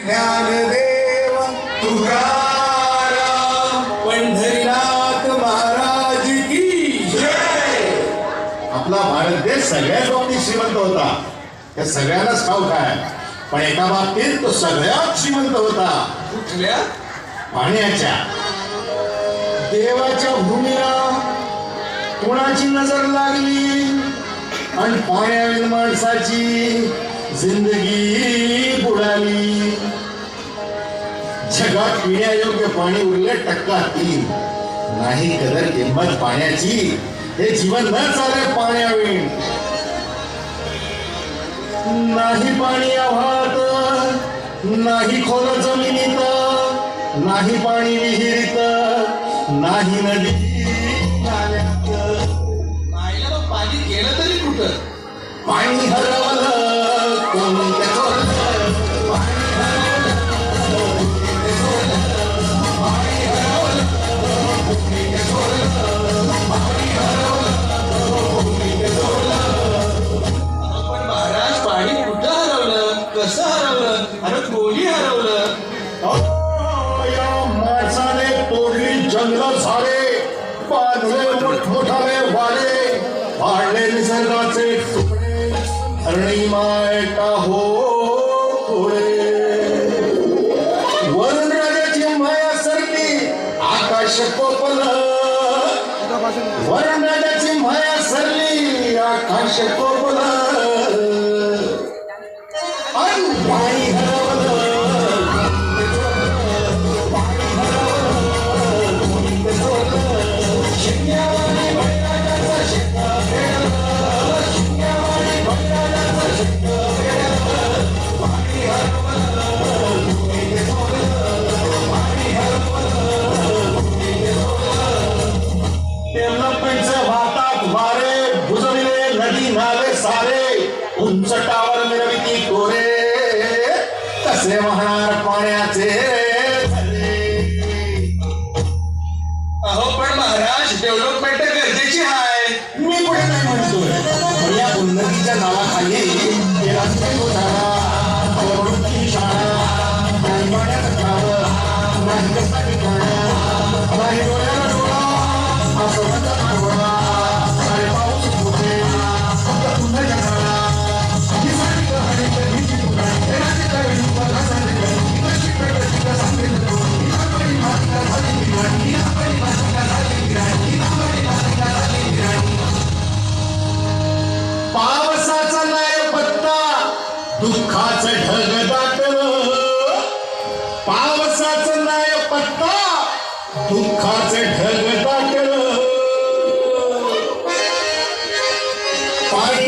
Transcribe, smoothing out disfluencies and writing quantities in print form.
ज्ञानदेव तुकाराम पंढरीनाथ महाराज की जय. आपला भारत देश सगळ्याच बाबतीत श्रीमंत होता, हे सगळ्यांनाच ठाऊक आहे. पण एका बाबतीत तो सगळ्यात श्रीमंत होता. कुठल्या? पाण्याच्या. देवाच्या भूमीला कोणाची नजर लागली आणि पाण्याविन माणसाची जिंदगी बुडाली. जगात पिण्यायोग्य पाणी उरले 3%. नाही कदर किंमत पाण्याची, हे जीवन न चाले पाण्याविण. नाही पाणी आव्हात, नाही खोल जमिनीत, नाही पाणी विहिरीत, नाही नदी नाल्यात. आईला मग पाणी गेलं तरी कुठं? पाणी हरवलं कोणत्या चोरलं, पाणी हरवलं कोणत्या चोरलं, पाणी हरवलं कोणत्या चोरलं, पाणी हरवलं कोणत्या चोरलं. पण महाराज पाणी कुठं हरवलं, कसं हरवलं आणि कोणी हरवलं? या माणसाने तोडली जंगल झाले, बांधले मोठमोठाले वाडे, पाडले निसर्गाचे तुकडे, धरणी मायटा हो पुढे. वरून राजाची माया सरली, आकाश कोपलं. वरून राजाची माया सरली, आकाश कोपलं. आणि पाणी हरवलं. भारतात वारे भुजविले नदी नाले सारे, उंच टावर मिरविती कोरे, कसे वाहणार पाण्याचे झरे. अहो पण महाराज डेव्हलपमेंट गरजेची आहे. मी पुढे नाही म्हणतोय, पण या उन्नतीच्या नावाखाली हे राष्ट्रीय घोटाळा, परवडती शाळा, नाही पाण्याचं खावं, नाही कसा ठिकाणा, नाही डोळ्याला डोळा, असं म्हणतात डोळा. अरे पाऊस होते फक्त पुन्हा काळा, ही सारी कहाणी कधीची तुला, हे रात्रीच्या वेळी मला सांगितलं, ही कशी प्रगतीला सांगितलं, ही नागरी मातीला झाली गिराणी, ही नागरी मातीला झाली गिराणी, ही नागरी मातीला झाली गिराणी. पावसाचा नाही पत्ता, दुःखाचं ढग दाटलं. पावसाचं नाही पत्ता, दुःखाचं ढग दाटलं. पाणी